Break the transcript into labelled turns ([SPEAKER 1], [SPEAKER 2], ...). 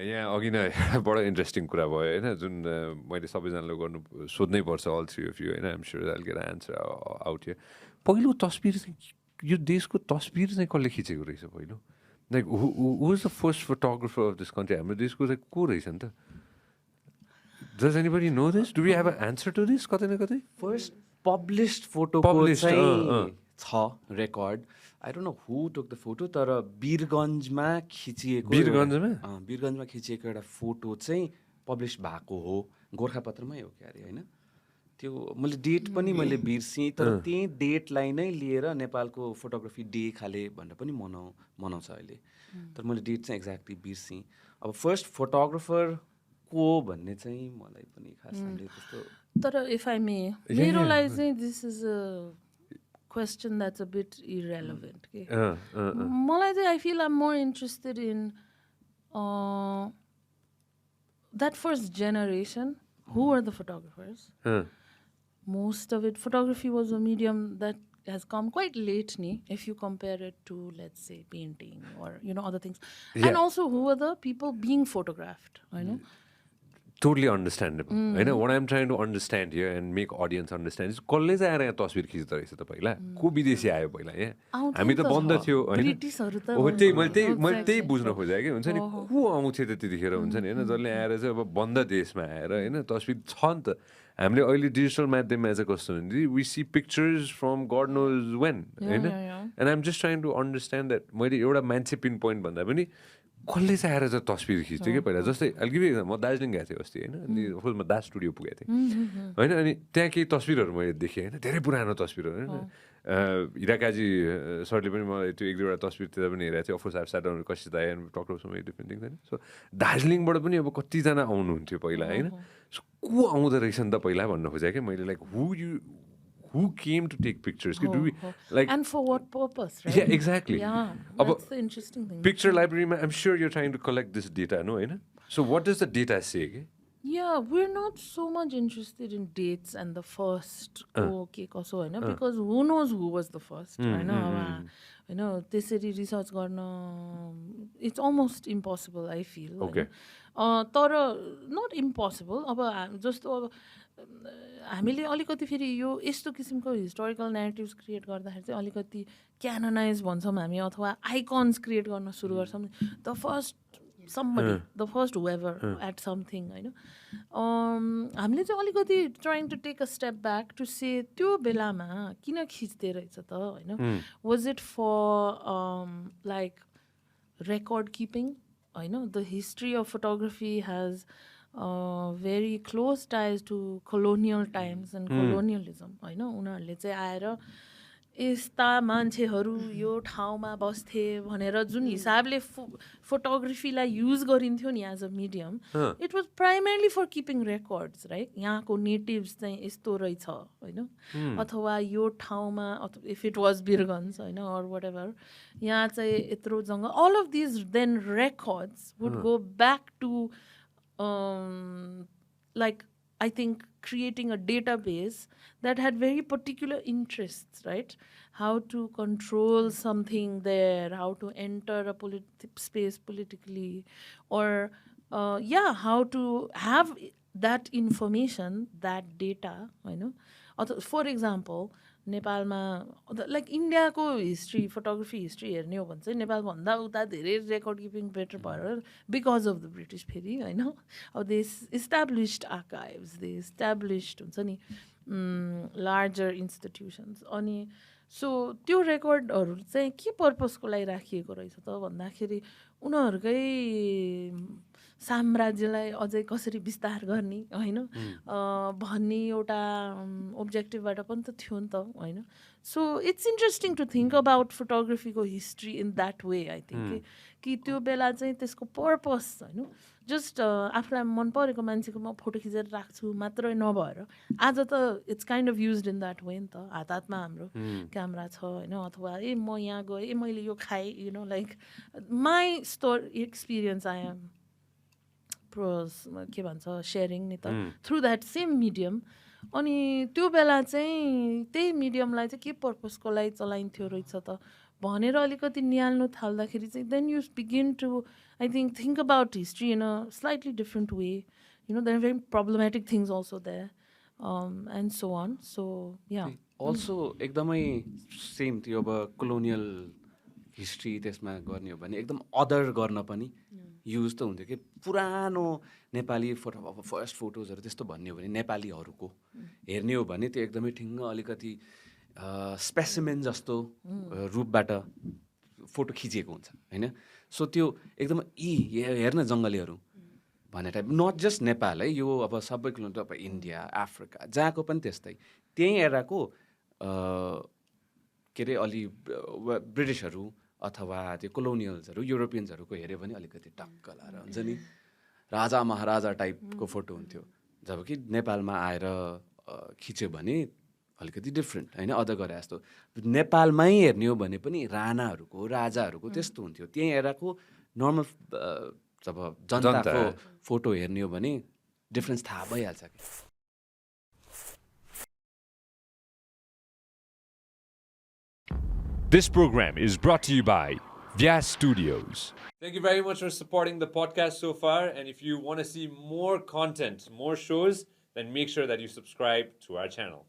[SPEAKER 1] यहाँ अघि नै बडो इन्ट्रेस्टिङ कुरा भयो होइन जुन मैले सबैजनाले गर्नु सोध्नै पर्छ अल थ्री अफ यु होइन I'm sure I'll get answer out here पहिलो तस्बिर चाहिँ यो देशको तस्बिर चाहिँ कसले खिचेको रहेछ पहिलो like who is the first photographer of this country हाम्रो देशको चाहिँ को रहेछ नि त Does anybody know this? Do we have an answer to this? कतै न कतै
[SPEAKER 2] फर्स्ट पब्लिस्ड फोटोको चाहिँ छ record I don't know who took the photo तर वीरगन्जमा खिचिएको खिचिएको एउटा फोटो चाहिँ पब्लिस भएको हो गोर्खापत्रमै हो क्या अरे होइन त्यो मैले डेट पनि मैले बिर्सेँ तर त्यही डेटलाई नै लिएर नेपालको फोटोग्राफी डे खाले भनेर पनि मनाउँछ अहिले तर मैले डेट चाहिँ एक्ज्याक्टली बिर्सेँ अब फर्स्ट फोटोग्राफर को भन्ने चाहिँ मलाई पनि खासले त्यस्तो
[SPEAKER 3] तर इफ आई मे मेरो लागि चाहिँ this is a question that's a bit irrelevant के मलाई चाहिँ I feel I am more interested in that first generation who are the photographers most of it photography was a medium that has come quite late if you compare it to, let's say, painting or other things. And also who are the people being photographed,
[SPEAKER 1] Totally understandable. होइन what I'm trying to understand here and make audience understand is कसले चाहिँ आएर यहाँ तस्बिर खिच्दो रहेछ त पहिला को विदेशी आयो पहिला यहाँ हामी त बन्द थियो होइन मैले त्यही बुझ्न खोजेँ कि हुन्छ नि को आउँथ्यो त त्यतिखेर हुन्छ नि होइन जसले आएर चाहिँ अब बन्द देशमा आएर होइन तस्बिर छ नि त हामीले अहिले डिजिटल माध्यममा चाहिँ कस्तो हुन्छ we see pictures from God knows when होइन and I'm just trying to understand that मैले एउटा मान्छे पिन पोइन्ट भन्दा पनि कसले चाहिँ आएर चाहिँ तस्बिर खिच्थ्यो कि पहिला जस्तै अहिले म दार्जिलिङ गएको थिएँ अस्ति होइन अनि अफकोर्स म दास स्टुडियो पुगेको थिएँ होइन अनि त्यहाँ केही तस्बिरहरू मैले देखेँ होइन धेरै पुरानो तस्बिरहरू होइन हिराकाजी सरले पनि मलाई त्यो एक दुईवटा तस्बिरतिर पनि हेरेको थियो अफकोर्स साइड कसी दाइ and talk about some different things होइन सो दार्जिलिङबाट पनि अब कतिजना आउनुहुन्थ्यो पहिला होइन सो को आउँदो रहेछ नि त पहिला भन्न खोजेँ कि मैले like who came to take pictures? Do we, like,
[SPEAKER 3] and for what purpose, right?
[SPEAKER 1] Yeah, exactly.
[SPEAKER 3] Yeah, that's the interesting thing.
[SPEAKER 1] Picture library, I'm sure you're trying to collect this data, no? So what does the data say?
[SPEAKER 3] Yeah, we're not so much interested in dates and the first because who knows who was the first. I know त्यसरी research गर्न it's almost impossible, I feel.
[SPEAKER 1] Okay.
[SPEAKER 3] तर not impossible. अब जस्तो अब हामीले अलिकति फेरि यो यस्तो किसिमको हिस्टोरिकल नेरेटिभ्स क्रिएट गर्दाखेरि चाहिँ अलिकति क्यानोनाइज भन्छौँ हामी अथवा आइकन्स क्रिएट गर्न सुरु गर्छौँ the first somebody, the first whoever at something, हामीले चाहिँ अलिकति trying to take a step back to say त्यो बेलामा किन खिच्दै रहेछ त होइन was it for like record keeping the history of photography has very close ties to colonial times and colonialism उनीहरूले चाहिँ आएर यस्ता मान्छेहरू यो ठाउँमा बस्थे भनेर जुन हिसाबले फोटोग्राफीलाई युज गरिन्थ्यो नि as a medium it was primarily for keeping records right यहाँको नेटिभ्स चाहिँ यस्तो रहेछ होइन अथवा यो ठाउँमा इफ इट वाज बिरगन्ज होइन अर वाट एभर यहाँ चाहिँ यत्रो जङ्गल all of these then records would go back to like I think creating a database that had very particular interests, right? How to control something there, how to enter a space politically, or how to have that information, that data, For example, नेपालमा like इन्डियाको history photography history हेर्ने हो भने चाहिँ नेपालभन्दा उता धेरै record keeping better भएर because of the British फेरि होइन अब दे इस्टाब्लिस्ड आर्काइभ्स दे इस्टाब्लिस्ड हुन्छ नि लार्जर इन्स्टिट्युसन्स अनि सो त्यो रेकर्डहरू चाहिँ के पर्पजको लागि राखिएको रहेछ त भन्दाखेरि उनीहरूकै साम्राज्यलाई अझै कसरी विस्तार गर्ने होइन भन्ने एउटा ओब्जेक्टिभबाट पनि त थियो नि त होइन so it's interesting to think about फोटोग्राफीको history in that way I think कि त्यो बेला चाहिँ त्यसको पर्पस होइन जस्ट आफूलाई मन परेको मान्छेको म फोटो खिचेर राख्छु मात्रै नभएर आज त it's kind of used in that way नि त हात हातमा हाम्रो क्यामेरा छ होइन अथवा म यहाँ गएँ मैले यो खाएँ like my experience I am के भन्छ सेयरिङ नि त थ्रु द्याट सेम मिडियम अनि त्यो बेला चाहिँ त्यही मिडियमलाई चाहिँ के पर्पजको लागि चलाइन्थ्यो रहेछ त भनेर अलिकति निहाल्नु थाल्दाखेरि चाहिँ then you begin to I think about history in a slightly different way you know there are very problematic things also there and so on so yeah
[SPEAKER 2] also एकदमै सेम थियो अब कोलोनियल हिस्ट्री त्यसमा गर्ने हो भने एकदम other गर्न पनि युज त हुन्थ्यो कि पुरानो नेपाली फोटो अब फर्स्ट फोटोजहरू त्यस्तो भन्ने हो भने नेपालीहरूको हेर्ने हो भने त्यो एकदमै ठिङ्ग अलिकति स्पेसिमेन जस्तो रूपबाट फोटो खिचिएको हुन्छ होइन सो त्यो एकदम हेर्न जङ्गलीहरू भन्ने टाइप नट जस्ट नेपाल है यो अब सबैको अब इन्डिया अफ्रिका जहाँको पनि त्यस्तै त्यही एराको के अरे अलि ब्रिटिसहरू अथवा त्यो कोलोनियल्सहरू युरोपियन्सहरूको हेऱ्यो भने अलिकति टक्क लाएर हुन्छ नि राजा महाराजा टाइपको फोटो हुन्थ्यो जब कि नेपालमा आएर खिच्यो भने अलिकति डिफ्रेन्ट होइन अदर गरे जस्तो नेपालमै हेर्ने हो भने पनि राणाहरूको राजाहरूको त्यस्तो हुन्थ्यो त्यही एराको नर्मल जब जनताको फोटो हेर्ने हो भने डिफ्रेन्स थाहा भइहाल्छ कि
[SPEAKER 4] This program is brought to you by Vyas Studios.
[SPEAKER 1] Thank you very much for supporting the podcast so far. And if you want to see more content, more shows, then make sure that you subscribe to our channel.